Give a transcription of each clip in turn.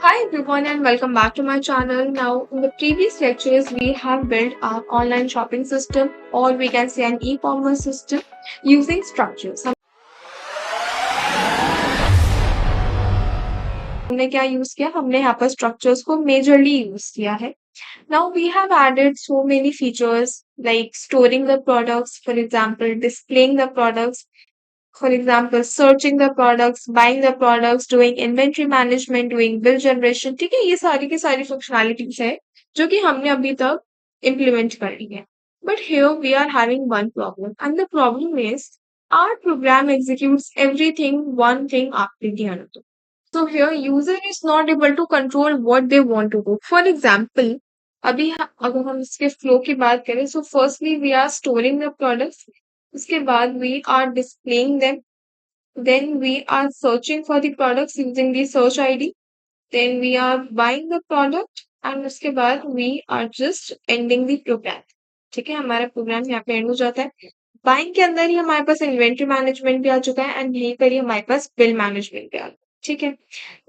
Hi everyone and welcome back to my channel. Now, in the previous lectures, we have built our online shopping system, or we can say an e-commerce system using structures. हमने क्या use किया? हमने यहाँ पर structures को majorly use किया है. Now we have added so many features like storing the products, for example, displaying the products, for example, searching the products, buying the products, doing inventory management, doing bill generation. ठीक है, ये सारी की सारी functionalities है जो कि हमने अभी तक implement कर ली है. But here we are having one problem, and the problem is our program executes everything one thing after the another. So here user is not able to control what they want to do. For example, अगर हम इसके flow की बात करें, so firstly we are storing the products, उसके बाद we are displaying them, then we are searching for the products using the search ID, then we are buying the product, and उसके बाद we are just ending the program. ठीक है, हमारा programme यहाँ पे and हो जाता है. बाइंग के अंदर ही हमारे पास इन्वेंट्री मैनेजमेंट भी आ चुका है एंड यहीं पर ही हमारे पास बिल मैनेजमेंट भी आ गया. ठीक है.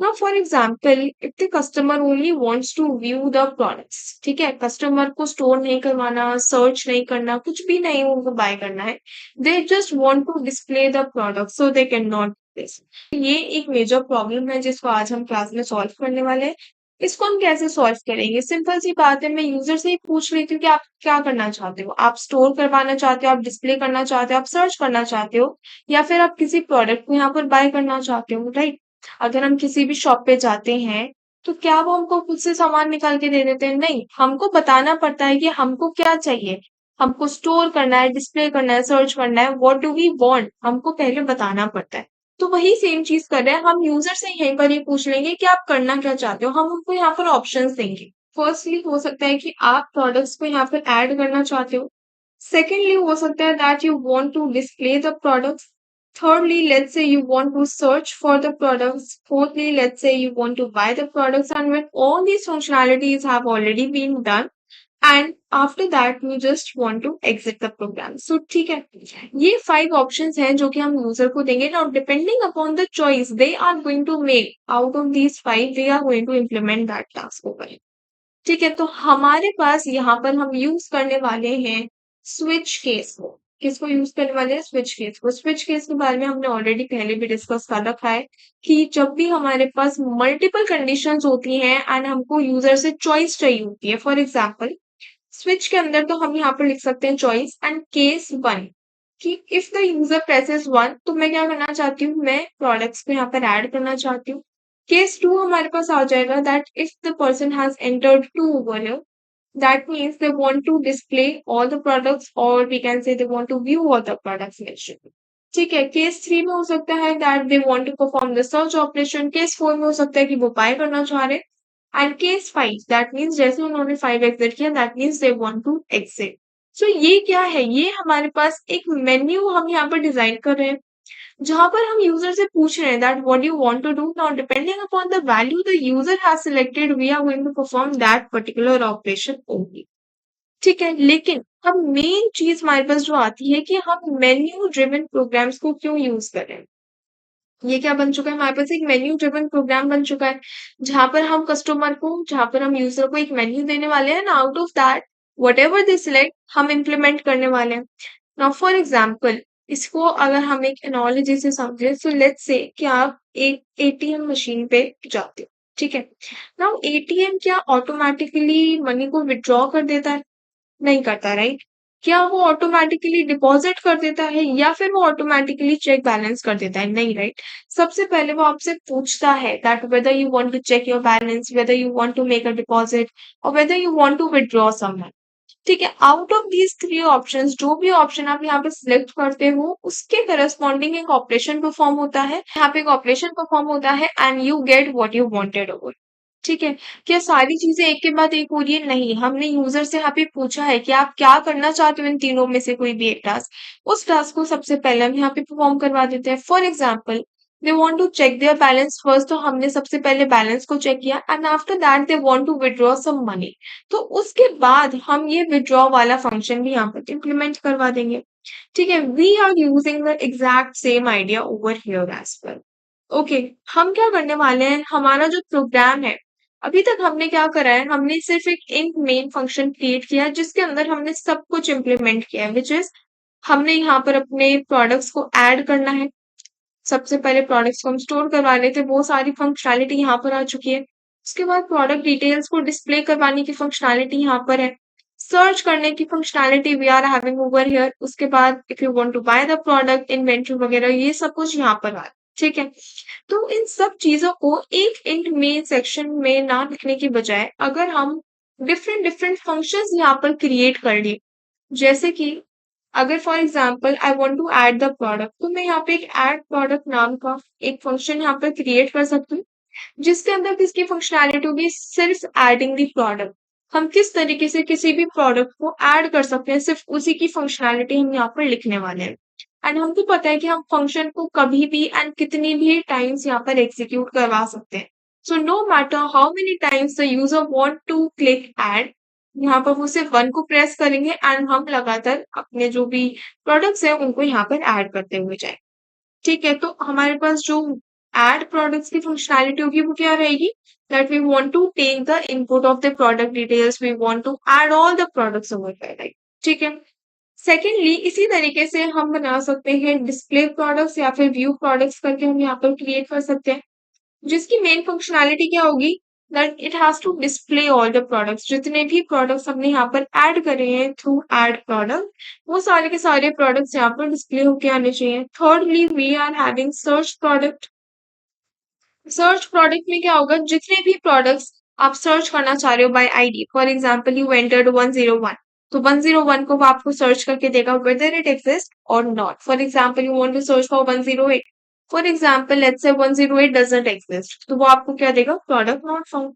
Now for example, if the customer only wants to view the products, ठीक है, कस्टमर को स्टोर नहीं करवाना, सर्च नहीं करना, कुछ भी नहीं उनको बाय करना है, they just want to display the product so they can not this. ये एक मेजर प्रॉब्लम है जिसको आज हम क्लास में सॉल्व करने वाले हैं. इसको हम कैसे सॉल्व करेंगे? सिंपल सी बात है, मैं यूजर से ही पूछ लेती हूँ कि आप क्या करना चाहते हो. आप स्टोर करवाना चाहते हो, आप डिस्प्ले करना चाहते हो, आप सर्च करना चाहते हो, या फिर आप किसी प्रोडक्ट को यहाँ पर बाय करना चाहते हो, राइट? अगर हम किसी भी शॉप पे जाते हैं तो क्या वो हमको खुद से सामान निकाल के दे देते हैं? नहीं, हमको बताना पड़ता है कि हमको क्या चाहिए. हमको स्टोर करना है, डिस्प्ले करना है, सर्च करना है, व्हाट डू वी वांट, हमको पहले बताना पड़ता है. तो वही सेम चीज कर रहे हैं हम. यूजर से यहीं पर ये पूछ लेंगे कि आप करना क्या चाहते हो. हम उनको यहाँ पर ऑप्शंस देंगे. फर्स्टली हो सकता है कि आप प्रोडक्ट्स को यहाँ पर ऐड करना चाहते हो. सेकेंडली हो सकता है that you want to display the products. Thirdly, let's say you want to search for the products. Fourthly, let's say you want to buy the products. And when all these functionalities have already been done, and after that you just want to exit the program. So ठीक है, ये 5 options हैं जो कि हम user को देंगे. Now depending upon the choice they are going to make, out of these 5 they are going to implement that task over. ठीक है, तो हमारे पास यहाँ पर हम यूज करने वाले हैं स्विच केस को. किसको यूज करने वाले हैं? स्विच केस को. स्विच केस के बारे में हमने ऑलरेडी पहले भी डिस्कस कर रखा है कि जब भी हमारे पास मल्टीपल कंडीशंस होती हैं एंड हमको यूजर से चॉइस चाहिए होती है, फॉर एग्जाम्पल स्विच के अंदर तो हम यहाँ पर लिख सकते हैं चॉइस एंड केस 1, कि इफ द यूजर प्रेसेस 1, तो मैं क्या करना चाहती हूँ? मैं प्रोडक्ट्स को यहाँ पर ऐड करना चाहती हूँ. केस 2 हमारे पास आ जाएगा that if the person has entered 2 over here, that means they want to display all the products, or we can say they want to view all the products mentioned. ठीक है. Case 3 में हो सकता है that they want to perform the search operation. Case 4 में हो सकता है कि वो बाय करना चाह रहे. एंड केस 5, दैट मीन्स जैसे उन्होंने 5 एग्जिट किया, that means they want to exit. So ये क्या है? ये हमारे पास एक मेन्यू हम यहाँ पर डिजाइन कर रहे हैं जहां पर हम यूजर से पूछ रहे हैं that what you want to do. Now depending upon the value the user has selected, we are going to perform that particular operation only. ठीक है, लेकिन अब मेन चीज हमारे पास जो आती है कि हम मेन्यू ड्रिवन प्रोग्राम्स को क्यों यूज कर रहे हैं. ये क्या बन चुका है? हमारे पास एक मेन्यू ड्रिवन प्रोग्राम बन चुका है जहां पर हम यूजर को एक मेन्यू देने वाले हैं, out of that what ever they select हम इम्प्लीमेंट करने वाले हैं. नाउ फॉर एग्जाम्पल, इसको अगर हम एक एनालॉजी से समझे, सो लेट्स से कि आप एक एटीएम मशीन पे जाते हो. ठीक है. नाउ एटीएम क्या ऑटोमेटिकली मनी को विड्रॉ कर देता है? नहीं करता, राइट? क्या वो ऑटोमेटिकली डिपॉजिट कर देता है या फिर वो ऑटोमेटिकली चेक बैलेंस कर देता है? नहीं, राइट? सबसे पहले वो आपसे पूछता है that whether you want to check your balance, whether you want to make a deposit, और whether you want to withdraw some money. ठीक है. आउट ऑफ दीज 3 ऑप्शंस, जो भी ऑप्शन आप यहाँ पे सिलेक्ट करते हो उसके करस्पॉन्डिंग एक ऑपरेशन परफॉर्म होता है. यहाँ पे एक ऑपरेशन परफॉर्म होता है and you get what you wanted over. ठीक है. क्या सारी चीजें एक के बाद एक हो रही है? नहीं. हमने यूजर से यहाँ पे पूछा है कि आप क्या करना चाहते हो इन तीनों में से कोई भी एक टास्क. उस टास्क को सबसे पहले हम यहाँ पे परफॉर्म करवा देते हैं. For example, they want to check their balance first, तो हमने सबसे पहले बैलेंस को चेक किया and after that they want to withdraw some money. तो उसके बाद हम ये विड्रॉ वाला फंक्शन भी यहाँ पर इम्प्लीमेंट करवा देंगे. ठीक है. We are using the exact same idea over here as well. Okay, हम क्या करने वाले हैं, हमारा जो प्रोग्राम है, अभी तक हमने क्या करा है, हमने सिर्फ एक इंट मेन फंक्शन क्रिएट किया है जिसके अंदर हमने सब कुछ इम्प्लीमेंट किया है, विच इज हमने यहाँ पर अपने प्रोडक्ट्स को ऐड करना है। सबसे पहले प्रोडक्ट्स को हम स्टोर करवा रहे थे, वो सारी फंक्शनैलिटी यहाँ पर आ चुकी है। उसके बाद प्रोडक्ट डिटेल्स को डिस्प्ले करवाने की फंक्शनैलिटी यहाँ पर है। सर्च करने की functionality we are having over here. उसके बाद if you want to buy the product, inventory वगैरह ये सब कुछ यहाँ पर आ रहा है। ठीक है, तो इन सब चीजों को एक इंट मेन सेक्शन में ना लिखने की बजाय अगर हम डिफरेंट डिफरेंट फंक्शंस यहाँ पर क्रिएट कर लिए, जैसे कि अगर for example I want to add the product, तो मैं यहाँ पे एक ऐड प्रोडक्ट नाम का एक फंक्शन यहाँ पर क्रिएट कर सकती हूँ जिसके अंदर किसकी फंक्शनैलिटी होगी, सिर्फ एडिंग द प्रोडक्ट। हम किस तरीके से किसी भी प्रोडक्ट को ऐड कर सकते हैं, सिर्फ उसी की फंक्शनैलिटी हम यहाँ पर लिखने वाले हैं। एंड हमको पता है कि हम फंक्शन को कभी भी एंड कितनी भी टाइम्स यहाँ पर एग्जीक्यूट करवा सकते हैं। So no matter how many times the user want to click add, यहाँ पर वो सिर्फ वन को प्रेस करेंगे एंड हम लगातार अपने जो भी प्रोडक्ट्स हैं उनको यहाँ पर ऐड करते हुए जाए। ठीक है, तो हमारे पास जो ऐड प्रोडक्ट्स की फंक्शनैलिटी होगी वो क्या रहेगी, that we want to take the input of the product details, we want to add all the products over there, right. ठीक है, सेकेंडली इसी तरीके से हम बना सकते हैं डिस्प्ले प्रोडक्ट्स या फिर व्यू प्रोडक्ट्स करके हम यहाँ पर क्रिएट कर सकते हैं, जिसकी मेन फंक्शनैलिटी क्या होगी, that it has to display all the products. जितने भी प्रोडक्ट्स हमने यहाँ पर ऐड करे हैं थ्रू ऐड प्रोडक्ट, वो सारे के सारे प्रोडक्ट्स यहाँ पर डिस्प्ले होके आने चाहिए। Thirdly we are having search product. Search product में क्या होगा, जितने भी प्रोडक्ट्स आप सर्च करना चाह रहे हो buy ID, for example you entered 101, तो 101 को वो आपको सर्च करके देगा वेदर इट एग्जिस्ट और not. For example you want to search for 108, for example let's say 108 doesn't exist, तो वो आपको क्या देगा, प्रोडक्ट नॉट फाउंड।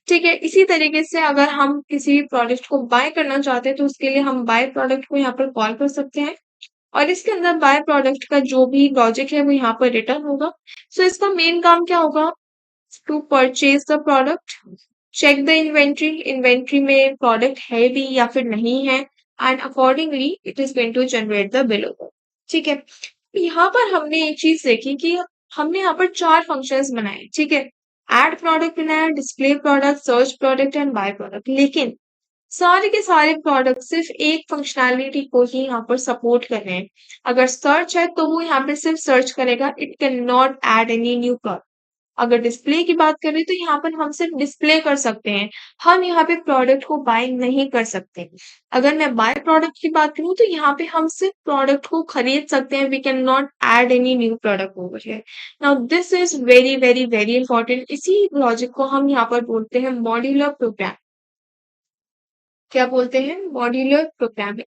ठीक है, इसी तरीके से अगर हम किसी भी प्रोडक्ट को बाय करना चाहते हैं तो उसके लिए हम बाय प्रोडक्ट को यहाँ पर कॉल कर सकते हैं और इसके अंदर बाय प्रोडक्ट का जो भी लॉजिक है वो यहाँ पर रिटर्न होगा। सो इसका मेन काम क्या होगा, to purchase the product, check the inventory, inventory में प्रोडक्ट है भी या फिर नहीं है, and accordingly it is going to generate the bill over. ठीक है, यहाँ पर हमने एक चीज देखी कि हमने यहाँ पर चार फंक्शंस बनाए। ठीक है, एड प्रोडक्ट बनाया, display product, search product and by product, लेकिन सारे के सारे प्रोडक्ट सिर्फ एक फंक्शनैलिटी को ही यहाँ पर सपोर्ट कर रहे हैं। अगर सर्च है तो वो यहाँ पे सिर्फ सर्च करेगा, it can not add any new product. अगर डिस्प्ले की बात करें तो यहाँ पर हम सिर्फ डिस्प्ले कर सकते हैं, हम यहाँ पे प्रोडक्ट को बाय नहीं कर सकते। अगर मैं बाय प्रोडक्ट की बात करूँ तो यहाँ पे हम सिर्फ प्रोडक्ट को खरीद सकते हैं, we can not add any new product over here. Now this is very very very important. इसी लॉजिक को हम यहाँ पर बोलते हैं मॉड्यूलर प्रोग्राम। क्या बोलते हैं, मॉड्यूलर प्रोग्रामिंग,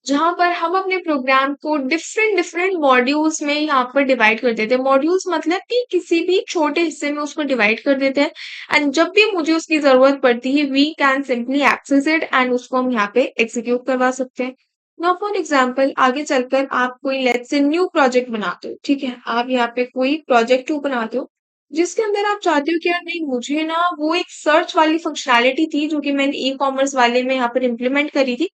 जहां पर हम अपने प्रोग्राम को डिफरेंट डिफरेंट मॉड्यूल्स में यहाँ पर डिवाइड कर देते हैं। मॉड्यूल्स मतलब कि किसी भी छोटे हिस्से में उसको डिवाइड कर देते हैं एंड जब भी मुझे उसकी जरूरत पड़ती है we can simply access it and उसको हम यहाँ पे एग्जीक्यूट करवा सकते हैं। नाउ फॉर एग्जाम्पल आगे चलकर आप कोई लेट्स से न्यू प्रोजेक्ट बनाते हो, ठीक है, आप यहाँ पे कोई प्रोजेक्ट 2 बनाते हो जिसके अंदर आप चाहते हो कि यार नहीं, मुझे ना वो एक सर्च वाली फंक्शनैलिटी थी जो कि मैंने ई कॉमर्स वाले में यहाँ पर इम्प्लीमेंट करी थी,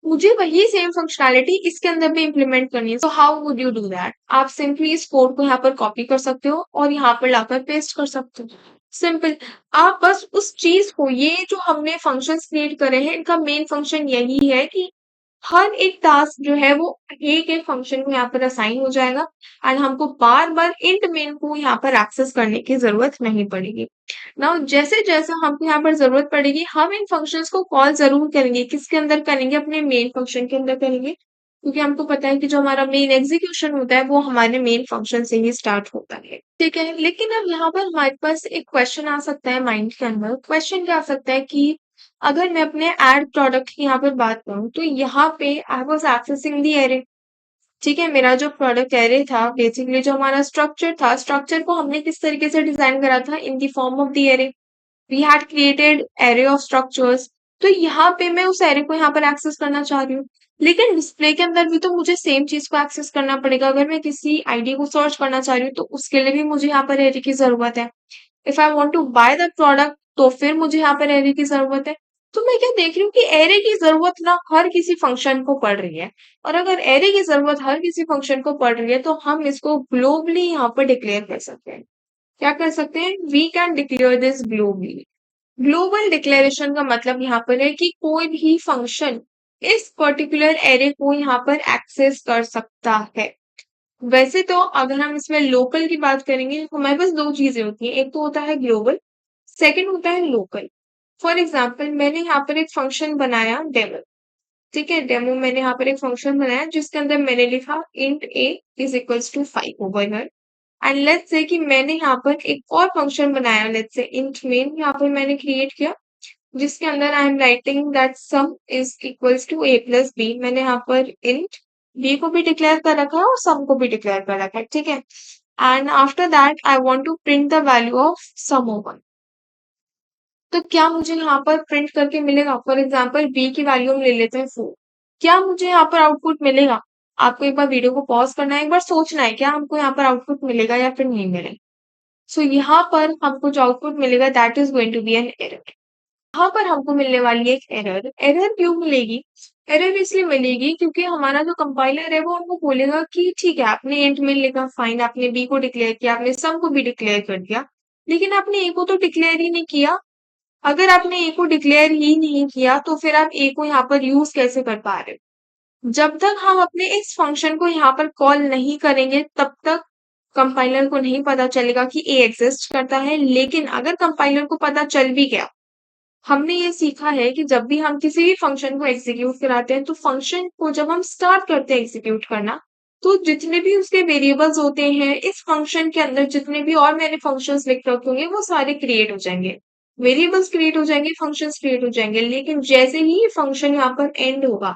मुझे वही सेम फंक्शनैलिटी इसके अंदर भी इम्प्लीमेंट करनी है। So how would you do that, आप सिंपली इस कोड को यहाँ पर कॉपी कर सकते हो और यहाँ पर लाकर पेस्ट कर सकते हो। सिंपल, आप बस उस चीज को, ये जो हमने फंक्शंस क्रिएट करे हैं इनका मेन फंक्शन यही है कि हर एक टास्क जो है वो एक एक फंक्शन को यहाँ पर असाइन हो जाएगा एंड हमको बार बार इंट मेन को यहाँ पर एक्सेस करने की जरूरत नहीं पड़ेगी। नाउ जैसे जैसे हमको यहाँ पर जरूरत पड़ेगी हम इन फंक्शंस को कॉल जरूर करेंगे, किसके अंदर करेंगे, अपने मेन फंक्शन के अंदर करेंगे, क्योंकि हमको पता है कि जो हमारा मेन एग्जीक्यूशन होता है वो हमारे मेन फंक्शन से ही स्टार्ट होता है। ठीक है, लेकिन अब यहाँ पर हमारे पास एक क्वेश्चन आ सकता है माइंड के अंदर। क्वेश्चन क्या आ सकता है कि अगर मैं अपने एड प्रोडक्ट की यहाँ पर बात करूँ तो यहाँ पे I was accessing the array. ठीक है, मेरा जो प्रोडक्ट एरे था, बेसिकली जो हमारा स्ट्रक्चर था, स्ट्रक्चर को हमने किस तरीके से डिजाइन करा था, in the form of the array. We had created array of structures. तो यहाँ पे मैं उस एरे को यहाँ पर एक्सेस करना चाह रही हूँ, लेकिन डिस्प्ले के अंदर भी तो मुझे सेम चीज को एक्सेस करना पड़ेगा। अगर मैं किसी आईडी को सर्च करना चाह रही हूँ तो उसके लिए भी मुझे यहाँ पर एरे की जरूरत है। If I want to buy the product तो फिर मुझे यहाँ पर एरे की जरूरत है। तो मैं क्या देख रही हूँ कि एरे की जरूरत ना हर किसी फंक्शन को पड़ रही है। और अगर एरे की जरूरत हर किसी फंक्शन को पड़ रही है तो हम इसको ग्लोबली यहाँ पर डिक्लेयर कर सकते हैं। क्या कर सकते हैं? We can declare this globally. Global declaration का मतलब यहाँ पर है कि कोई भी फंक्शन इस पर्टिकुलर एरे को यहाँ पर एक्सेस कर सकता है। वैसे तो अगर हम इसमें लोकल की बात करेंगे तो हमारे पास दो चीजें होती हैं, एक तो होता है ग्लोबल, सेकंड होता है लोकल। फॉर एग्जाम्पल मैंने यहाँ पर एक फंक्शन बनाया डेमो। ठीक है, डेमो मैंने यहाँ पर एक फंक्शन बनाया जिसके अंदर मैंने लिखा int a is equals to 5 over here. And let's say कि मैंने यहाँ पर एक और फंक्शन बनाया, लेट्स से इंट मेन यहाँ पर मैंने क्रिएट किया, जिसके अंदर I am writing that sum is equals to a plus b. मैंने यहाँ पर इंट बी को भी डिक्लेयर कर रखा है और सम को भी डिक्लेयर कर रखा है। ठीक है, and after that I want to print the value of sum over. तो क्या मुझे यहाँ पर प्रिंट करके मिलेगा? फॉर एग्जाम्पल बी की वैल्यू हम ले लेते हैं 4। क्या मुझे यहाँ पर आउटपुट मिलेगा? आपको एक बार वीडियो को पॉज करना है, एक बार सोचना है क्या हमको यहाँ पर आउटपुट मिलेगा या फिर नहीं मिलेगा। सो यहाँ पर हमको जो आउटपुट मिलेगा that is going to be an error. यहाँ पर हमको मिलने वाली है एक एरर। एरर क्यों मिलेगी? एरर इसलिए मिलेगी क्योंकि हमारा जो कंपाइलर है वो हमको बोलेगा कि ठीक है आपने इंट में लिखा, फाइन, आपने बी को डिक्लेयर किया, आपने सम को भी डिक्लेयर कर दिया, लेकिन आपने ए को तो डिक्लेयर ही नहीं किया। अगर आपने ए को डिक्लेयर ही नहीं किया तो फिर आप ए को यहाँ पर यूज कैसे कर पा रहे हो? जब तक हम अपने इस फंक्शन को यहाँ पर कॉल नहीं करेंगे तब तक कंपाइलर को नहीं पता चलेगा कि ए एग्जिस्ट करता है। लेकिन अगर कंपाइलर को पता चल भी गया, हमने ये सीखा है कि जब भी हम किसी भी फंक्शन को एग्जीक्यूट कराते हैं तो फंक्शन को जब हम स्टार्ट करते हैं एग्जीक्यूट करना, तो जितने भी उसके वेरिएबल्स होते हैं इस फंक्शन के अंदर, जितने भी और मैंने फंक्शंस लिख रखे होंगे वो सारे क्रिएट हो जाएंगे, वेरिएबल्स क्रिएट हो जाएंगे, फंक्शंस क्रिएट हो जाएंगे। लेकिन जैसे ही ये फंक्शन यहाँ पर एंड होगा,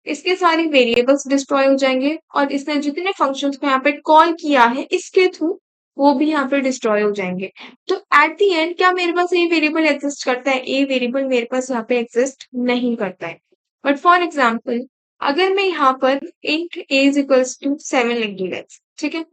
इसके सारे वेरिएबल्स डिस्ट्रॉय हो जाएंगे और इसने जितने फंक्शंस को यहाँ पे कॉल किया है इसके थ्रू वो भी यहाँ पे डिस्ट्रॉय हो जाएंगे। तो एट द एंड क्या मेरे पास ए वेरिएबल एग्जिस्ट करता है? ए वेरिएबल मेरे पास यहाँ पे एग्जिस्ट नहीं करता है। बट फॉर एग्जाम्पल अगर मैं यहाँ पर int a is equals to 7 लिख दूंगा, ठीक है,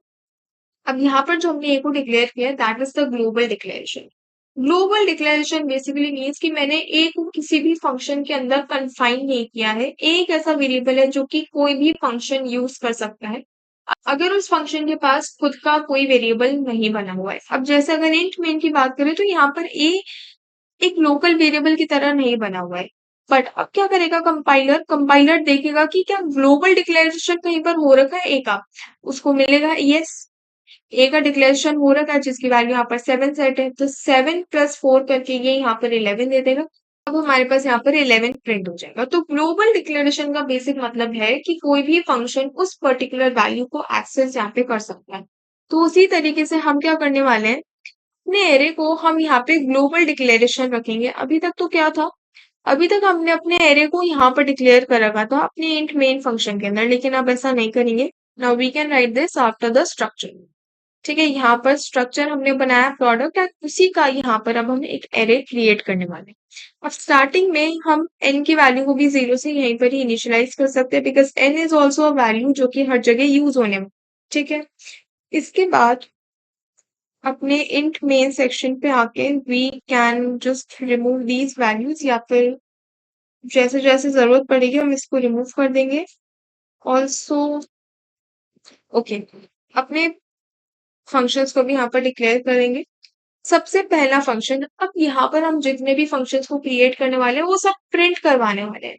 अब यहाँ पर जो हमने ए को डिक्लेयर किया that is the global declaration. Global declaration basically means कि मैंने ए को किसी भी फंक्शन के अंदर कन्फाइन नहीं किया है। ए एक ऐसा वेरिएबल है जो कि कोई भी फंक्शन यूज कर सकता है अगर उस फंक्शन के पास खुद का कोई वेरिएबल नहीं बना हुआ है। अब जैसे अगर इंट मेन की बात करें तो यहाँ पर ए एक लोकल वेरिएबल की तरह नहीं बना हुआ है। बट अब क्या करेगा कंपाइलर? कंपाइलर देखेगा कि क्या ग्लोबल डिक्लेरेशन कहीं पर हो रखा है ए का, उसको मिलेगा यस, ए का डिक्लेरेशन हो रखा है जिसकी वैल्यू यहाँ पर 7 सेट है, तो 7 प्लस 4 करके ये यहाँ पर 11 दे देगा। अब हमारे पास यहाँ पर 11 प्रिंट हो जाएगा। तो ग्लोबल डिक्लेरेशन का बेसिक मतलब है कि कोई भी फंक्शन उस पर्टिकुलर वैल्यू को एक्सेस यहाँ पे कर सकता है। तो उसी तरीके से हम क्या करने वाले हैं, अपने एरे को हम यहाँ पे ग्लोबल डिक्लेरेशन रखेंगे। अभी तक तो क्या था, अभी तक हमने अपने एरे को यहाँ पर डिक्लेयर कर रखा था अपने इंट मेन फंक्शन के अंदर, लेकिन अब ऐसा नहीं करेंगे। Now we can write this after the structure. ठीक है, यहाँ पर स्ट्रक्चर हमने बनाया प्रोडक्ट एंड उसी का यहाँ पर अब हम एक एरे क्रिएट करने वाले हैं। अब स्टार्टिंग में हम एन की वैल्यू को भी 0 से यहीं पर ही इनिशियलाइज कर सकते हैं because n is also a value जो कि हर जगह यूज होने में। ठीक है, इसके बाद अपने इंट मेन सेक्शन पे आके we can just remove these values, या फिर जैसे जैसे जरूरत पड़ेगी हम इसको रिमूव कर देंगे। ऑल्सो ओके, अपने फंक्शंस को भी यहाँ पर डिक्लेयर करेंगे। सबसे पहला फंक्शन, अब यहाँ पर हम जितने भी फंक्शंस को क्रिएट करने वाले हैं वो सब प्रिंट करवाने वाले हैं।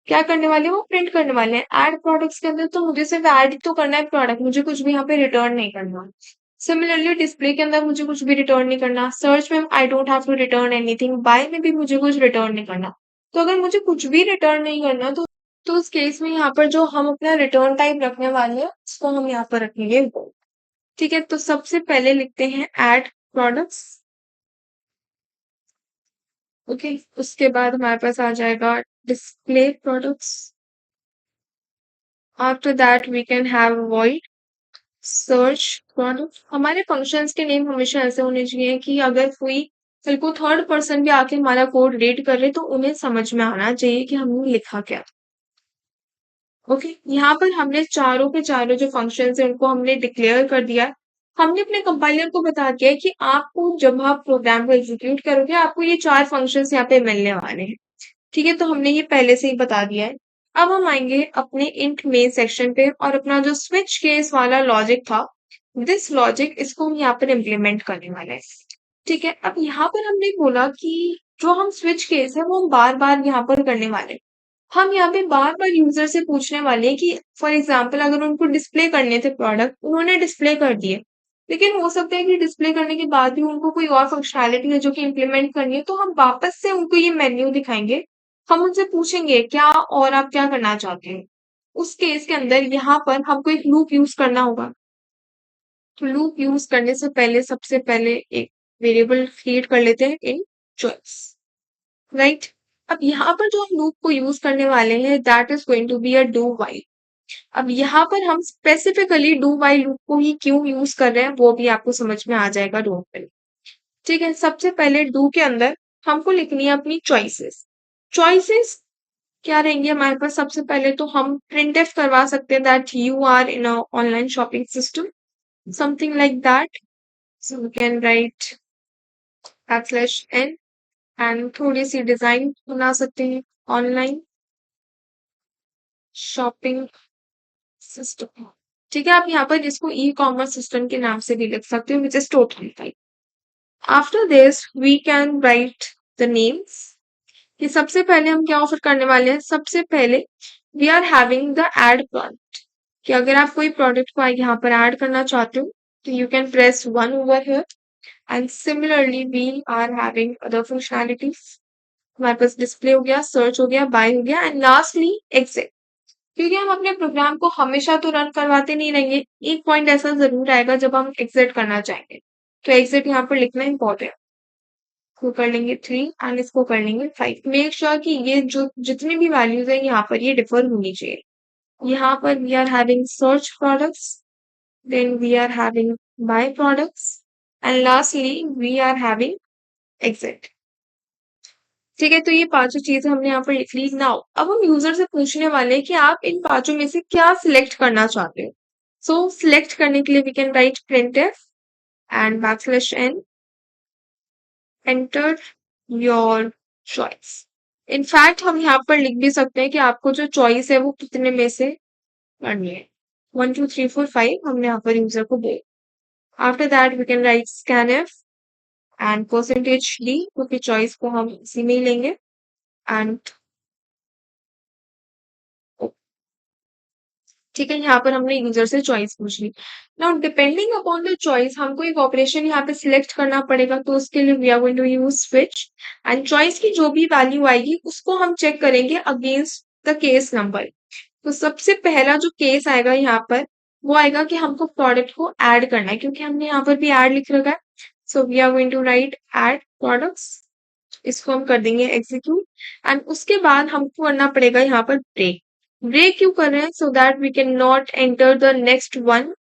क्या करने वाले हैं? वो प्रिंट करने वाले हैं। ऐड प्रोडक्ट्स के अंदर तो मुझे सिर्फ ऐड तो करना है प्रोडक्ट, मुझे कुछ भी यहाँ पे रिटर्न नहीं करना। सिमिलरली डिस्प्ले के अंदर मुझे कुछ भी रिटर्न नहीं करना। सर्च में I don't have to return anything. Buy में भी मुझे कुछ रिटर्न नहीं करना। तो अगर मुझे कुछ भी रिटर्न नहीं करना तो उस केस में यहाँ पर जो हम अपना रिटर्न टाइप रखने वाले हैं उसको हम यहाँ पर रखेंगे। ठीक है, तो सबसे पहले लिखते हैं ऐड प्रोडक्ट्स। ओके, उसके बाद हमारे पास आ जाएगा display products. After that we can have void search product. हमारे फंक्शंस के नेम हमेशा ऐसे होने चाहिए कि अगर कोई कल को थर्ड पर्सन भी आके हमारा कोड रीड कर रहे तो उन्हें समझ में आना चाहिए कि हमने लिखा क्या। ओके, यहाँ पर हमने चारों के चारों जो फंक्शंस हैं उनको हमने डिक्लेयर कर दिया है। हमने अपने कंपाइलर को बता दिया है कि आपको जब आप प्रोग्राम को एग्जीक्यूट करोगे आपको ये चार फंक्शंस यहाँ पे मिलने वाले हैं। ठीक है, तो हमने ये पहले से ही बता दिया है। अब हम आएंगे अपने इंट मेन सेक्शन पे और अपना जो स्विच केस वाला लॉजिक था, दिस लॉजिक इसको हम यहाँ पर इम्प्लीमेंट करने वाले हैं। ठीक है, अब यहाँ पर हमने बोला कि जो हम स्विच केस है वो हम बार बार यहाँ पर करने वाले हैं। हम यहाँ पे बार बार यूजर से पूछने वाले हैं कि फॉर एग्जाम्पल अगर उनको डिस्प्ले करने थे प्रोडक्ट, उन्होंने डिस्प्ले कर दिए, लेकिन हो सकता है कि डिस्प्ले करने के बाद भी उनको कोई और फंक्शनैलिटी है जो कि इम्प्लीमेंट करनी है, तो हम वापस से उनको ये मेन्यू दिखाएंगे। हम उनसे पूछेंगे क्या और आप क्या करना चाहते हैं। उस केस के अंदर यहाँ पर हमको एक लूप यूज करना होगा। तो लूप यूज करने से पहले सबसे पहले एक वेरिएबल क्रिएट कर लेते हैं इन चॉइस, राइट। अब यहाँ पर जो हम लूप को यूज करने वाले हैं that is going to be a do while. अब यहाँ पर हम स्पेसिफिकली डू वाइल लूप को ही क्यों यूज कर रहे हैं वो भी आपको समझ में आ जाएगा डोंट वरी। ठीक है, सबसे पहले डू के अंदर हमको लिखनी है अपनी चॉइसेस। चॉइसेस क्या रहेंगे हमारे पास? सबसे पहले तो हम प्रिंट एफ करवा सकते हैं that you are in a online shopping system, something like that. So we can write /n and थोड़ी सी डिजाइन बना सकते हैं, ऑनलाइन शॉपिंग सिस्टम। ठीक है, आप यहाँ पर इसको ई कॉमर्स सिस्टम के नाम से भी लिख सकते हो which is totally fine. After this we can write the names कि सबसे पहले हम क्या ऑफर करने वाले हैं। सबसे पहले we are having the add product, कि अगर आप कोई प्रोडक्ट को यहाँ पर ऐड करना चाहते हो तो you can press 1 over here and similarly we are having other functionalities. हमारे पास डिस्प्ले हो गया, सर्च हो गया, बाय हो गया एंड लास्टली एग्जिट। क्योंकि हम अपने प्रोग्राम को हमेशा तो रन करवाते नहीं रहेंगे, एक पॉइंट ऐसा जरूर आएगा जब हम एग्जिट करना चाहेंगे, तो एग्जिट यहाँ पर लिखना इंपॉर्टेंट। इसको कर लेंगे 3 एंड इसको कर लेंगे 5। मेक श्योर कि ये जो जितनी भी वैल्यूज है यहाँ पर ये डिफर होनी चाहिए। यहाँ पर we are having search products, then we are having buy products and lastly we are having exit. ठीक है, तो ये पांचों चीजें हमने यहाँ पर लिख ली। नाउ अब हम यूजर से पूछने वाले हैं कि आप इन पांचों में से क्या सिलेक्ट करना चाहते हो। सो सिलेक्ट करने के लिए we can write printf and \n enter your choice. In fact हम यहाँ पर लिख भी सकते हैं कि आपको जो चॉइस है वो कितने में से करनी है। 1 2 3 4 5 हमने यहाँ पर यूजर को दे। After that we can write scanf and %d, क्योंकि चॉइस को हम इसी में ही लेंगे एंड ठीक है, यहाँ पर हमने यूजर से चॉइस पूछ ली। Now depending upon the choice हमको एक ऑपरेशन यहाँ पे सिलेक्ट करना पड़ेगा, तो उसके लिए we are going to use switch and choice की जो भी वैल्यू आएगी उसको हम चेक करेंगे अगेंस्ट द केस नंबर। तो सबसे पहला जो केस आएगा यहाँ पर वो आएगा कि हमको प्रोडक्ट को ऐड करना है, क्योंकि हमने यहाँ पर भी ऐड लिख रखा है। So we are going to write add products, इसको हम कर देंगे एग्जीक्यूट एंड उसके बाद हमको करना पड़ेगा यहाँ पर ब्रेक। ब्रेक क्यों कर रहे हैं? So that we can not enter the next one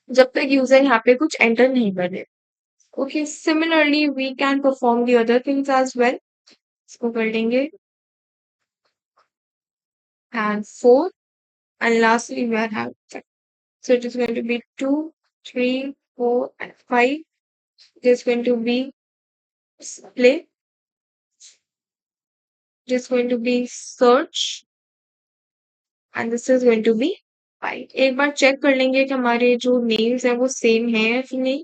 जब तक यूजर यहाँ पे कुछ एंटर नहीं कर दे। Okay, similarly we can perform the other things as well. इसको कर लेंगे and 4 and lastly we are having, so it is going to be 2 3 4 and 5. It is going to be display, it is going to be search and this is going to be 5. एक बार check कर लेंगे कि हमारे जो names है वो same है या फिर नहीं।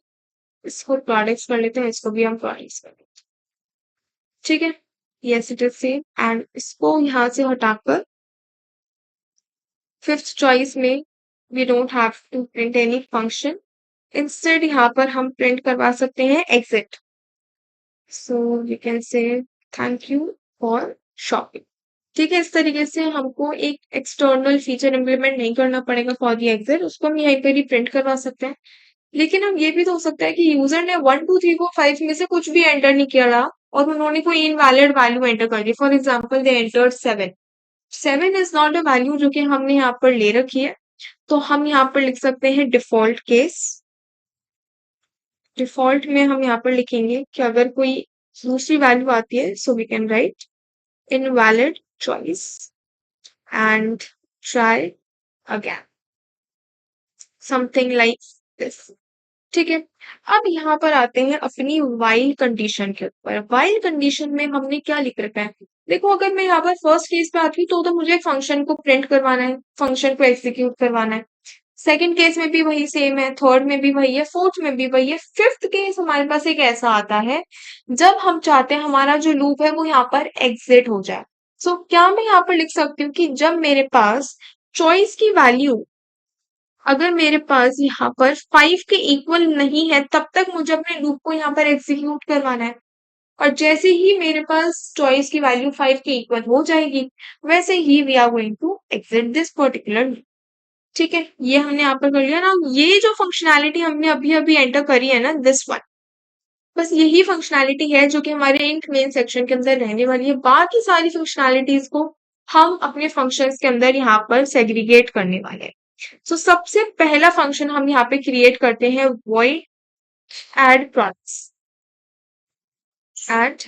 इसको प्रोडक्ट्स कर लेते हैं, इसको भी हम प्रोडक्ट्स कर लेते हैं। ठीक है, yes it is same and इसको यहाँ से हटाकर फिफ्थ चॉइस में we don't have to print any function, instead यहाँ पर हम प्रिंट करवा सकते हैं exit. So we can say thank you for shopping. ठीक है, इस तरीके से हमको एक एक्सटर्नल फीचर इम्प्लीमेंट नहीं करना पड़ेगा फॉर दी एग्जिट, उसको हम यहीं पर ही प्रिंट करवा सकते हैं। लेकिन अब ये भी तो हो सकता है कि यूजर ने 1 2 3 4 5 में से कुछ भी एंटर नहीं किया रहा और उन्होंने कोई इनवैलिड वैल्यू एंटर कर दी। For example they entered 7। 7 is not a value जो कि हमने यहाँ पर ले रखी है, तो हम यहाँ पर लिख सकते हैं डिफॉल्ट केस। डिफॉल्ट में हम यहाँ पर लिखेंगे कि अगर कोई दूसरी वैल्यू आती है so we can write invalid choice and try again, something like this. ठीक है, अब यहाँ पर आते हैं अपनी वाइल कंडीशन के ऊपर। वाइल कंडीशन में हमने क्या लिख रखा है? देखो अगर मैं यहाँ पर फर्स्ट केस पे आती हूँ तो मुझे फंक्शन को प्रिंट करवाना है, फंक्शन को एग्जीक्यूट करवाना है। सेकंड केस में भी वही सेम है, थर्ड में भी वही है, फोर्थ में भी वही है, फिफ्थ केस हमारे पास एक ऐसा आता है जब हम चाहते हैं हमारा जो लूप है वो यहाँ पर एग्जिट हो जाए। सो क्या मैं यहाँ पर लिख सकती हूँ कि जब मेरे पास चॉइस की वैल्यू अगर मेरे पास यहाँ पर 5 के इक्वल नहीं है तब तक मुझे अपने लूप को यहाँ पर एग्जीक्यूट करवाना है, और जैसे ही मेरे पास चॉइस की वैल्यू 5 के इक्वल हो जाएगी वैसे ही we are going to exit this particular loop. ठीक है, ये हमने यहाँ पर कर लिया ना। ये जो फंक्शनैलिटी हमने अभी अभी एंटर करी है ना, दिस वन, बस यही फंक्शनैलिटी है जो कि हमारे इंट मेन सेक्शन के अंदर रहने वाली है। बाकी सारी फंक्शनैलिटीज को हम अपने फंक्शंस के अंदर यहाँ पर सेग्रीगेट करने वाले हैं। तो सबसे पहला फंक्शन हम यहाँ पे क्रिएट करते हैं void add products, add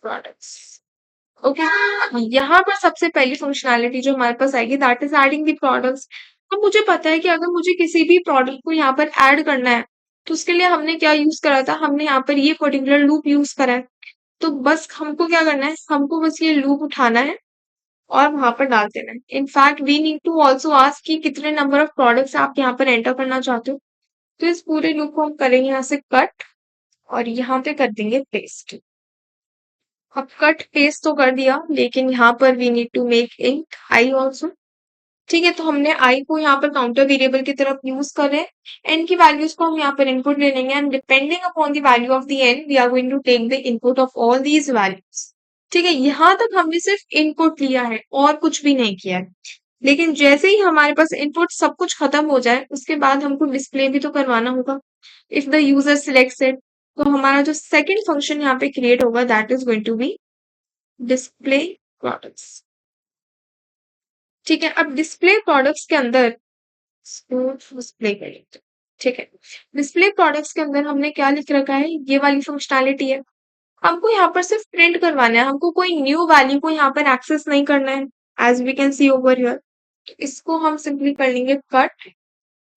products। Okay, यहाँ पर सबसे पहली फंक्शनैलिटी जो हमारे पास आएगी that is adding the products. अब मुझे पता है कि अगर मुझे किसी भी प्रोडक्ट को यहाँ पर ऐड करना है तो उसके लिए हमने क्या यूज करा था, हमने यहाँ पर ये पर्टिकुलर लूप यूज करा है। तो बस हमको क्या करना है, हमको बस ये लूप उठाना है और वहां पर डाल देना है। In fact we need to also ask कि कितने नंबर ऑफ प्रोडक्ट्स आप यहाँ पर एंटर करना चाहते हो। तो इस पूरे लूप को हम करेंगे यहाँ से कट और यहाँ पे कर देंगे पेस्ट। अब कट पेस्ट तो कर दिया लेकिन यहाँ पर we need to make int i also. ठीक है, तो हमने आई को यहाँ पर काउंटर वेरिएबल की तरफ यूज कर रहे हैं। एन की वैल्यूज को हम यहाँ पर इनपुट ले लेंगे and depending upon the value of the n we are going to take the input of all these values. ठीक है, यहाँ तक हमने सिर्फ इनपुट लिया है और कुछ भी नहीं किया है। लेकिन जैसे ही हमारे पास इनपुट सब कुछ खत्म हो जाए उसके बाद हमको डिस्प्ले भी तो करवाना होगा। If the user selects it, तो हमारा जो सेकंड फंक्शन यहाँ पे क्रिएट होगा that is going to be display products. ठीक है, अब डिस्प्ले प्रोडक्ट्स के अंदर डिस्प्ले करेंगे। ठीक है, डिस्प्ले प्रोडक्ट्स के अंदर हमने क्या लिख रखा है, ये वाली फंक्शनैलिटी है। हमको यहाँ पर सिर्फ प्रिंट करवाना है, हमको कोई न्यू वैल्यू को यहाँ पर एक्सेस नहीं करना है। As we can see over here, इसको हम सिंपली कर लेंगे कट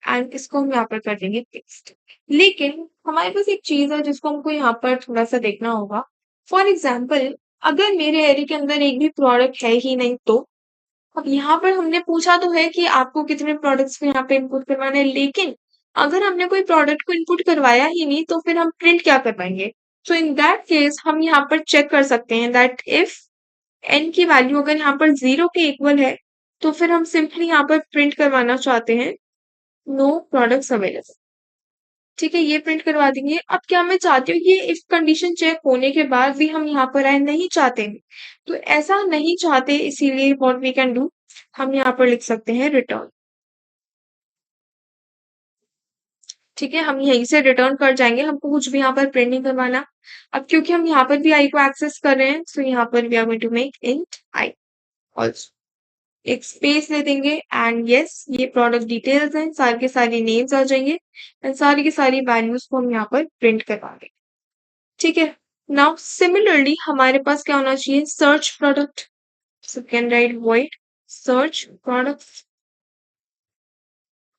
एंड इसको हम यहाँ पर कर देंगे पेस्ट। लेकिन हमारे पास एक चीज है जिसको हमको यहाँ पर थोड़ा सा देखना होगा। फॉर एग्जाम्पल, अगर मेरे एरे के अंदर एक भी प्रोडक्ट है ही नहीं तो अब यहाँ पर हमने पूछा तो है कि आपको कितने प्रोडक्ट्स को यहाँ पे इनपुट करवाना है, लेकिन अगर हमने कोई प्रोडक्ट को इनपुट करवाया ही नहीं तो फिर हम प्रिंट क्या करवाएंगे। सो इन दैट केस हम यहाँ पर चेक कर सकते हैं दैट इफ एन की वैल्यू अगर यहाँ पर 0 के इक्वल है तो फिर हम सिंपली यहाँ पर प्रिंट करवाना चाहते हैं नो प्रोडक्ट्स अवेलेबल। ठीक है, ये प्रिंट करवा देंगे। अब क्या मैं चाहती हूँ ये इफ कंडीशन चेक होने के बाद भी हम यहाँ पर आए, नहीं चाहते हैं। तो ऐसा नहीं चाहते, इसीलिए व्हाट वी कैन डू, हम यहाँ पर लिख सकते हैं रिटर्न। ठीक है, हम यहीं से रिटर्न कर जाएंगे, हमको कुछ भी यहाँ पर प्रिंट नहीं करवाना। अब क्योंकि हम यहाँ पर भी आई को एक्सेस कर रहे हैं सो यहाँ पर we are going to make int i also, एक स्पेस ले देंगे एंड यस ये प्रोडक्ट डिटेल्स हैं, सारे के सारे नेम्स आ जाएंगे एंड सारी की सारी वैल्यूज को हम यहाँ पर प्रिंट करवा देंगे। ठीक है, नाउ सिमिलरली हमारे पास क्या होना चाहिए, search product. So can write void search products.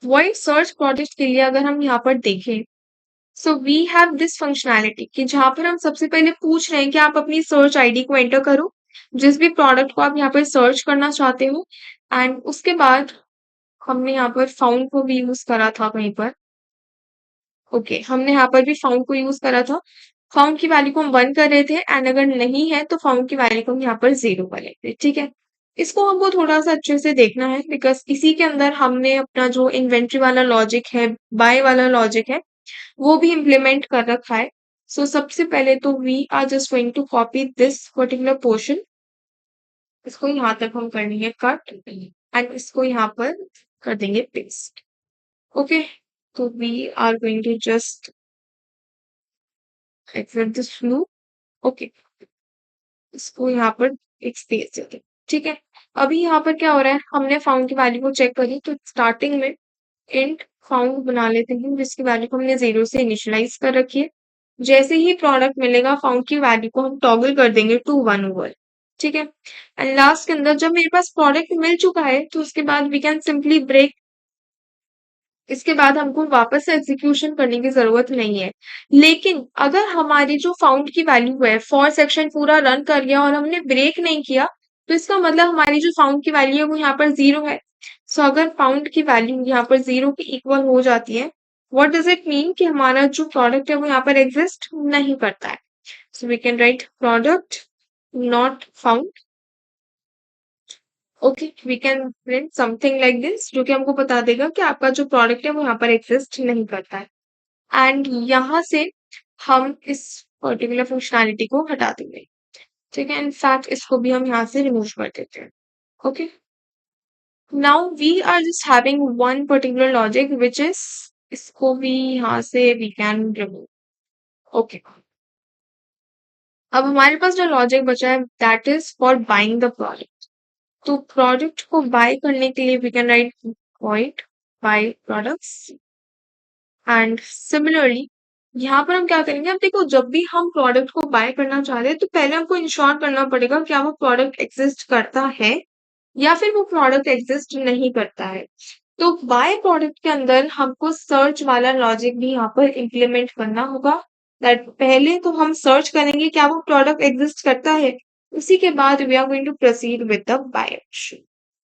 void search product के लिए अगर हम यहाँ पर देखें so we have this functionality कि जहां पर हम सबसे पहले पूछ रहे हैं कि आप अपनी सर्च आईडी को एंटर करो, जिस भी प्रोडक्ट को आप यहाँ पर सर्च करना चाहते हो। एंड उसके बाद हमने यहाँ पर फाउंड को भी यूज करा था कहीं पर। ओके, हमने यहाँ पर भी फाउंड को यूज करा था। फाउंड की वैल्यू को हम 1 कर रहे थे एंड अगर नहीं है तो फाउंड की वैल्यू को हम यहाँ पर 0 कर लेते। ठीक है, इसको हमको थोड़ा सा अच्छे से देखना है बिकॉज इसी के अंदर हमने अपना जो इन्वेंट्री वाला लॉजिक है, बाय वाला लॉजिक है, वो भी इम्प्लीमेंट कर रखा है। सो सबसे पहले तो we are just going to copy this particular portion, इसको यहाँ तक हम कर लेंगे कट एंड इसको यहाँ पर कर देंगे पेस्ट। ओके, तो we are going to just exit this loop. Okay, इसको यहाँ पर एक स्पेस देते हैं। ठीक है, अभी यहाँ पर क्या हो रहा है, हमने फाउंड की वैल्यू को चेक करी तो स्टार्टिंग में इंट फाउंड बना लेते हैं जिसकी वैल्यू को हमने 0 से इनिशियलाइज कर रखी है। जैसे ही प्रोडक्ट मिलेगा फाउंड की वैल्यू को हम टॉगल कर देंगे टू 1 ओवर। ठीक है, एंड लास्ट के अंदर जब मेरे पास प्रोडक्ट मिल चुका है तो उसके बाद वी कैन सिंपली ब्रेक इसके बाद हमको वापस से एग्जीक्यूशन करने की जरूरत नहीं है। लेकिन अगर हमारी जो फाउंड की वैल्यू है, फॉर सेक्शन पूरा रन कर गया और हमने ब्रेक नहीं किया, तो इसका मतलब हमारी जो फाउंड की वैल्यू है वो यहाँ पर जीरो है। सो अगर फाउंड की वैल्यू यहाँ पर जीरो के इक्वल हो जाती है, व्हाट डज इट मीन कि हमारा जो प्रोडक्ट है वो यहाँ पर एग्जिस्ट नहीं करता है। So we can write product not found. Okay, we can print something like this, जो कि हमको बता देगा कि आपका जो प्रोडक्ट है वो यहाँ पर एग्जिस्ट नहीं करता है। एंड यहाँ से हम इस पर्टिकुलर फंक्शनैलिटी को हटा देंगे। ठीक है, इनफैक्ट इसको भी हम यहाँ से रिमूव कर देते हैं। Okay, now we are just having one particular logic which is, इसको भी यहाँ से वी कैन रिमूव। ओके, अब हमारे पास जो लॉजिक बचा है that is for buying the product. तो प्रोडक्ट को बाय करने के लिए we can write void buy products. And similarly यहाँ पर हम क्या करेंगे, अब देखो जब भी हम प्रोडक्ट को बाय करना चाह रहे हैं तो पहले हमको इंश्योर करना पड़ेगा क्या वो प्रोडक्ट एग्जिस्ट करता है या फिर वो प्रोडक्ट एग्जिस्ट नहीं करता है। तो बाय प्रोडक्ट के अंदर हमको सर्च वाला लॉजिक भी यहाँ पर इम्प्लीमेंट करना होगा। दैट पहले तो हम सर्च करेंगे क्या वो प्रोडक्ट एग्जिस्ट करता है, उसी के बाद we are going to proceed with the buy option.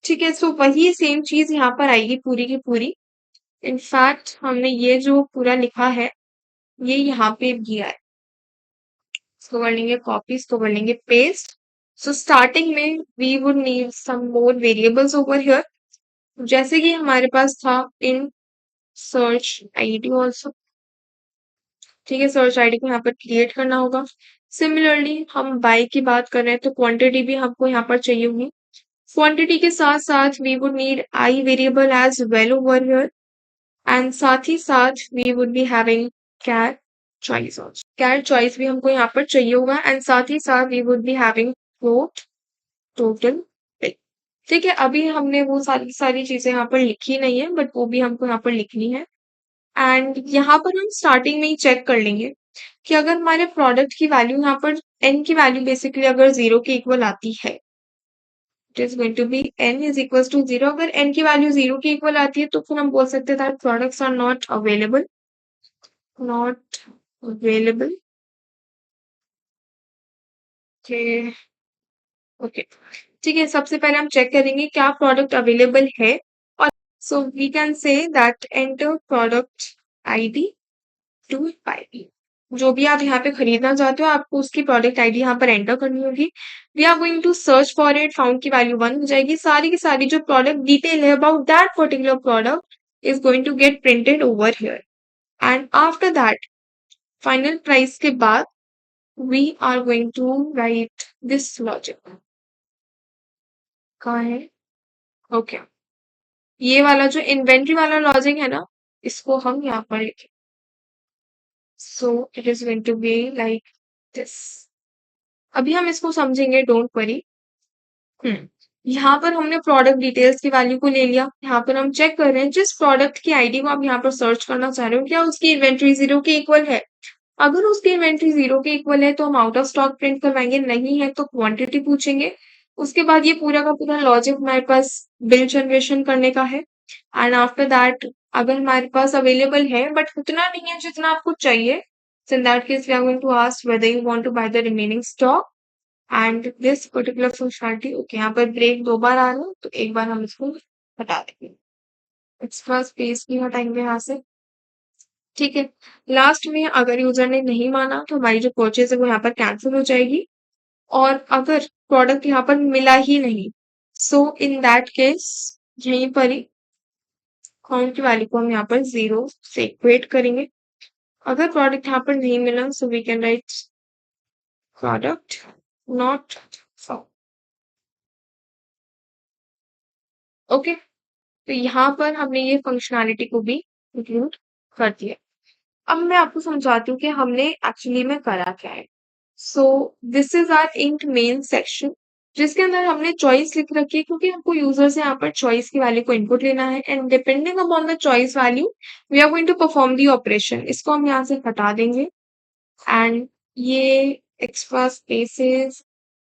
ठीक है, सो वही सेम चीज यहाँ पर आएगी पूरी की पूरी। इनफैक्ट हमने ये जो पूरा लिखा है ये यहाँ पे दिया है, इसको कर लेंगे कॉपी, इसको कर लेंगे पेस्ट। सो स्टार्टिंग में we would need some more variables over here, जैसे कि हमारे पास था इन सर्च आईडी ऑल्सो। ठीक है, सर्च आईडी को यहाँ पर क्रिएट करना होगा। सिमिलरली हम बाय की बात कर रहे हैं तो क्वांटिटी भी हमको यहाँ पर चाहिए होगी। क्वांटिटी के साथ साथ we would need i variable as well over here, and साथ ही साथ we would be having char choice also. Char choice भी हमको यहाँ पर चाहिए होगा, एंड साथ ही साथ we would be having float total पे। ठीक है, अभी हमने वो सारी सारी चीजें यहाँ पर लिखी नहीं है बट वो भी हमको यहाँ पर लिखनी है। एंड यहाँ पर हम स्टार्टिंग में ही चेक कर लेंगे कि अगर हमारे प्रोडक्ट की वैल्यू यहाँ पर एन की वैल्यू बेसिकली अगर जीरो के इक्वल आती है, it is going to be n is equal to zero. अगर n की वैल्यू जीरो के इक्वल आती है तो फिर हम बोल सकते हैं that products are not available, not available. Okay, ठीक है, सबसे पहले हम चेक करेंगे क्या प्रोडक्ट अवेलेबल है। और so we can say that enter product ID to buy, जो भी आप यहाँ पे खरीदना चाहते हो आपको उसकी प्रोडक्ट आईडी यहाँ पर एंटर करनी होगी। We are going to search for it, found की वैल्यू वन हो जाएगी, सारी की सारी जो प्रोडक्ट डिटेल है about that particular product is going to get printed over here. And after that final price के बाद we are going to write this logic. कहाँ है? ओके, ये वाला जो इन्वेंट्री वाला लॉजिक है ना, इसको हम यहाँ पर लिखें। So it is going to be like this. अभी हम इसको समझेंगे, डोंट वरी। यहाँ पर हमने प्रोडक्ट डिटेल्स की वैल्यू को ले लिया, यहाँ पर हम चेक कर रहे हैं जिस प्रोडक्ट की आईडी को आप यहाँ पर सर्च करना चाह रहे हो क्या उसकी इन्वेंट्री जीरो के इक्वल है। अगर उसकी इन्वेंट्री जीरो के इक्वल है तो हम आउट ऑफ स्टॉक प्रिंट करवाएंगे, नहीं है तो क्वांटिटी पूछेंगे। उसके बाद ये पूरा का पूरा लॉजिक हमारे पास बिल जनरेशन करने का है। एंड आफ्टर दैट अगर हमारे पास अवेलेबल है बट उतना नहीं है जितना आपको चाहिए, so in that case we are going to ask whether you want to buy the remaining stock and this particular functionality. Okay, यहाँ पर ब्रेक दो बार आ रहा है तो एक बार हम इसको हटा देंगे, एक्स्ट्रा स्पेस भी हटाएंगे यहाँ से। ठीक है, लास्ट में अगर यूजर ने नहीं माना तो हमारी जो परचेज है वो यहाँ पर कैंसिल हो जाएगी। और अगर प्रोडक्ट यहाँ पर मिला ही नहीं, सो इन दैट केस यहीं पर ही काउंट की वैल्यू को हम यहाँ पर जीरो से इक्वेट करेंगे। अगर प्रोडक्ट यहाँ पर नहीं मिला so we can write product not found. Okay, तो यहाँ पर हमने ये फंक्शनैलिटी को भी इंक्लूड कर दिया। अब मैं आपको समझाती हूँ कि हमने एक्चुअली में करा क्या है। So this is our int main section, जिसके अंदर हमने चॉइस लिख रखी है क्योंकि हमको यूजर से यहाँ पर चॉइस की वैल्यू को इनपुट लेना है। And depending upon the choice value we are going to perform the operation. इसको हम यहाँ से हटा देंगे एंड ये एक्स्ट्रा स्पेसेस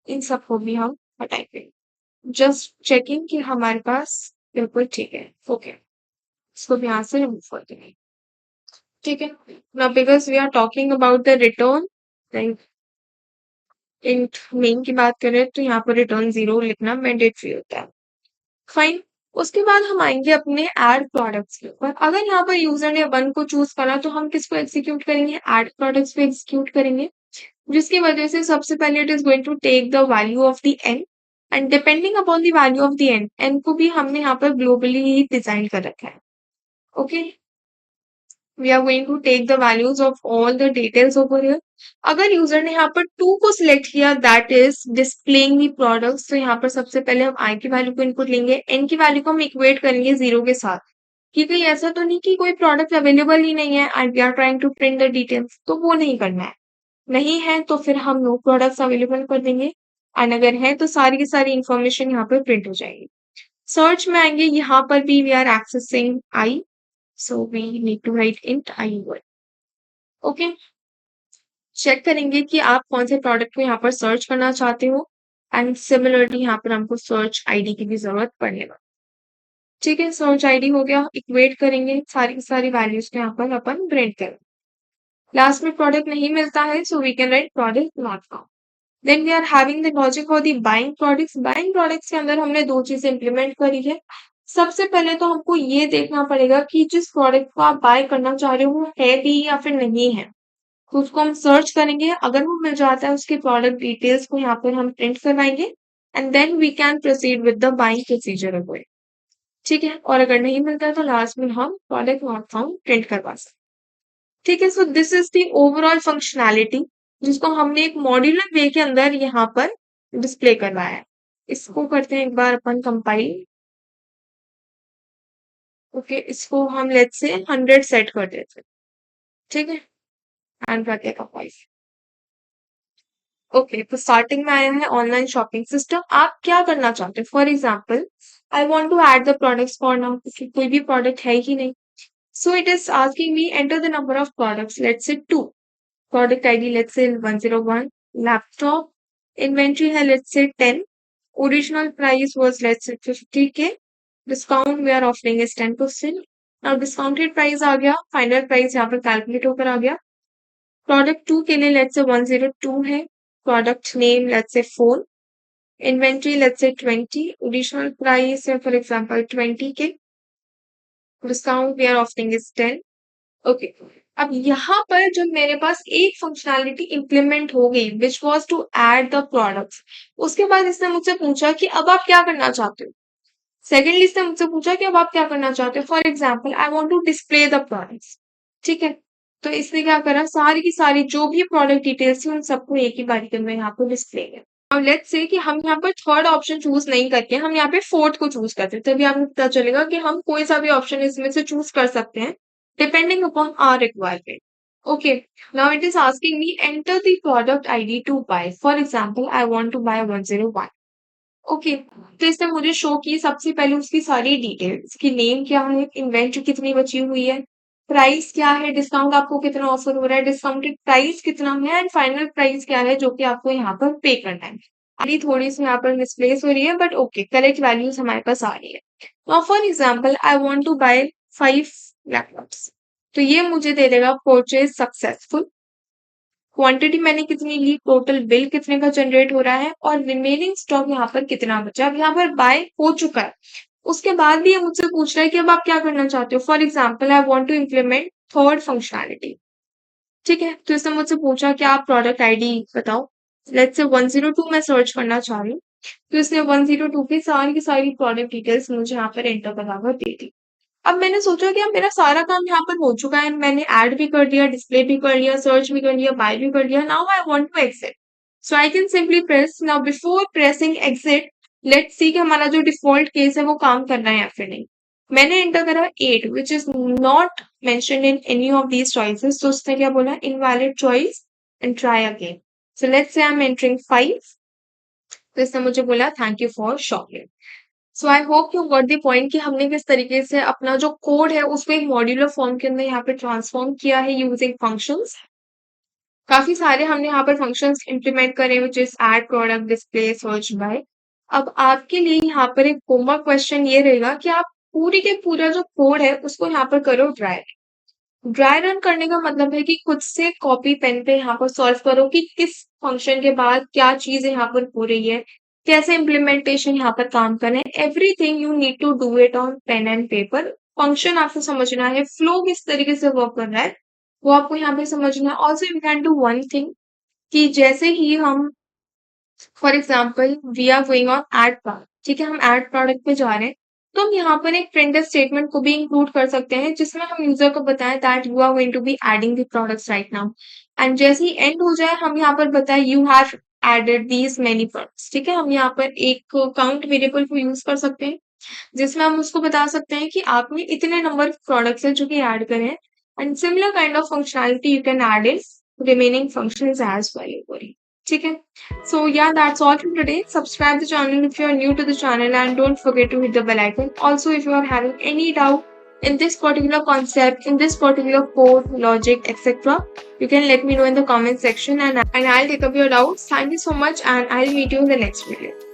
इन सबको भी हम हटाएंगे। जस्ट चेकिंग कि हमारे पास बिल्कुल ठीक है। ओके, इसको भी यहाँ से रिमूव कर देंगे। ठीक है, now because we are talking about the return, like int main की बात करें तो यहाँ पर रिटर्न 0 लिखना मैंडेटरी होता है। फाइन। उसके बाद हम आएंगे अपने ऐड प्रोडक्ट्स के ऊपर। अगर यहाँ पर यूजर ने 1 को चूज करा तो हम किसको एग्जीक्यूट करेंगे? ऐड प्रोडक्ट्स पे एग्जीक्यूट करेंगे, जिसकी वजह से सबसे पहले it is going to take the value of the n, and depending upon the value of the n, n को भी हमने यहाँ पर ग्लोबली ही डिजाइन कर रखा है। Okay, we are going to take the values of all the details over here. अगर user ने यहाँ पर 2 को सिलेक्ट किया, that is displaying the products, तो यहाँ पर सबसे पहले हम आई की वैल्यू को इनपुट लेंगे, एन की वैल्यू को हम इक्वेट करेंगे 0 के साथ, क्योंकि ऐसा तो नहीं कि कोई प्रोडक्ट अवेलेबल ही नहीं है and we are trying to print the details, तो वो नहीं करना है। नहीं है तो फिर हम नो प्रोडक्ट्स अवेलेबल कर देंगे, एंड अगर है तो सारी की सारी इंफॉर्मेशन यहाँ पर प्रिंट हो जाएगी। सर्च में आएंगे, यहाँ पर भी we are accessing i, so we need to write int i1. Okay, check करेंगे कि आप कौन से प्रोडक्ट को यहाँ पर सर्च करना चाहते हो, एंड सिमिलरली यहाँ पर हमको सर्च आईडी की भी जरूरत पड़ेगा। ठीक है, सर्च आईडी हो गया, इक्वेट करेंगे सारी की सारी वैल्यूज को यहाँ पर अपन प्रिंट करें। लास्ट में प्रोडक्ट नहीं मिलता है, so we can write product not found. Then we are having the logic for the buying products. Buying products के अंदर हमने 2 चीजें इंप्लीमेंट करी है। सबसे पहले तो हमको ये देखना पड़ेगा कि जिस प्रोडक्ट को आप बाय करना चाह रहे हो वो है भी या फिर नहीं है, तो उसको हम सर्च करेंगे। अगर वो मिल जाता है, उसके प्रोडक्ट डिटेल्स को यहाँ पर हम प्रिंट करवाएंगे, and then we can proceed with the buying procedure away. ठीक है, और अगर नहीं मिलता है तो लास्ट में हम प्रोडक्ट नॉट फाउंड प्रिंट करवा सकते। ठीक है, so this is the overall functionality जिसको हमने एक मॉड्यूलर वे के अंदर यहाँ पर डिस्प्ले करवाया है। इसको करते हैं एक बार अपन कंपाइल। ओके, इसको हम लेट्स से 100 सेट कर देते हैं। ठीक है, एंड करते हैं कंपाइल। ओके, तो स्टार्टिंग में आया है ऑनलाइन शॉपिंग सिस्टम। आप क्या करना चाहते हो? For example, I want to add the products for now, कोई भी प्रोडक्ट है ही नहीं, so it is asking me enter the number of products, let's say 2, product ID let's say 101, laptop, inventory है let's say 10, original price was let's say 50K, discount we are offering is 10%। Now discounted price आ गया, final price यहाँ पर calculate होकर आ गया। Product 2 के लिए let's say 102 है, product name let's say 4, inventory let's say 20, original price है for example 20K, discount we are offering is 10। Okay, अब यहाँ पर जब मेरे पास एक फंक्शनैलिटी इंप्लीमेंट हो गई which was to add the products, उसके बाद इसने मुझसे पूछा कि अब आप क्या करना चाहते हो। सेकेंडली इसने मुझसे पूछा कि अब आप क्या करना चाहते हो। For example, I want to display the products. ठीक है, तो इसने क्या करा, सारी की सारी जो भी प्रोडक्ट डिटेल्स थी उन सबको एक ही बारी में यहाँ पर डिस्प्ले किया। अब लेट्स से कि हम यहाँ पर थर्ड ऑप्शन चूज नहीं करके हम यहाँ पे फोर्थ को चूज करते हैं, तभी आपको पता चलेगा कि हम कोई सा भी ऑप्शन इसमें से चूज कर सकते हैं depending upon our requirement. Okay, now it is asking me enter the product ID to buy. For example, I want to buy 101। ओके, तो इसने मुझे शो की सबसे पहले उसकी सारी डिटेल्स, इसकी नेम क्या है, इन्वेंट्री कितनी बची हुई है, प्राइस क्या है, डिस्काउंट आपको कितना ऑफर हो रहा है, डिस्काउंटेड प्राइस कितना है, एंड फाइनल प्राइस क्या है जो कि आपको यहाँ पर पे करना है। अभी थोड़ी सी यहाँ पर मिसप्लेस हो रही है, बट ओके, करेक्ट वैल्यूज हमारे पास आ रही है। Now for example, I want to buy 5 laptops, तो ये मुझे दे देगा परचेज सक्सेसफुल, क्वांटिटी मैंने कितनी ली, टोटल बिल कितने का जनरेट हो रहा है, और रिमेनिंग स्टॉक यहाँ पर कितना बचा। अब यहाँ पर बाय हो चुका है, उसके बाद भी ये मुझसे पूछ रहा है कि अब आप क्या करना चाहते हो। For example, I want to implement third functionality. ठीक है, तो इसने मुझसे पूछा कि आप प्रोडक्ट आईडी बताओ, लेट्स से 102 मैं सर्च करना चाह रही हूँ, तो इसने 102 की सारी प्रोडक्ट डिटेल्स मुझे यहाँ पर एंटर कराकर दे दी। अब मैंने सोचा कि अब मेरा सारा काम यहाँ पर हो चुका है, मैंने ऐड भी कर दिया, डिस्प्ले भी कर लिया, सर्च भी कर लिया, बाय भी कर लिया। Now I want to exit, so I can simply press. Now before pressing exit, let's see कि हमारा जो डिफॉल्ट केस है वो काम कर रहा है या फिर नहीं। मैंने एंटर करा 8 which is not mentioned in any of these choices, तो उसने क्या बोला, invalid choice and try again. So let's say I am entering 5, तो इसने मुझे बोला thank you for shopping. So I hope you got the point कि हमने किस तरीके से अपना जो कोड है उसको एक मॉड्यूलर फॉर्म के अंदर यहाँ पे ट्रांसफॉर्म किया है यूजिंग फंक्शंस। काफी सारे हमने यहाँ पर फंक्शंस इंप्लीमेंट करे which is add, product, display, search, buy. अब आपके लिए यहाँ पर एक होमवर्क क्वेश्चन ये रहेगा कि आप पूरी के पूरा जो कोड है उसको यहाँ पर करो ड्राई। ड्राई रन करने का मतलब है कि खुद से कॉपी पेन पे यहाँ पर सॉल्व करो कि किस फंक्शन के बाद क्या चीज यहाँ पर हो रही है, कैसे इम्प्लीमेंटेशन यहाँ पर काम करें। Everything you need to do it on pen and paper. Function आपको समझना है, फ्लो किस तरीके से वर्क कर रहा है वो आपको यहाँ पे समझना है। Also you can do one thing कि जैसे ही हम for example we are going on add product, ठीक है, हम एड प्रोडक्ट पे जा रहे हैं, तो हम यहाँ पर एक प्रिंट स्टेटमेंट को भी इंक्लूड कर सकते हैं जिसमें हम यूजर को बताएं that you are going to be adding the products right now. And जैसे ही एंड हो जाए हम यहाँ पर बताएं you have added these many products, ठीक है। हम यहाँ पर एक काउंट वेरिएबल को यूज कर सकते हैं जिसमें हम उसको बता सकते हैं कि आपने इतने नंबर ऑफ प्रोडक्ट्स हैं जो कि ऐड करे हैं। And similar kind of functionality you can add in remaining functions as well, ठीक है। So yeah, that's all for today. Subscribe the channel if you are new to the channel and don't forget to hit the bell icon. Also, if you are having any doubt in this particular concept, in this particular code, logic, etc., you can let me know in the comment section and I'll take up your doubts. Thank you so much and I'll meet you in the next video.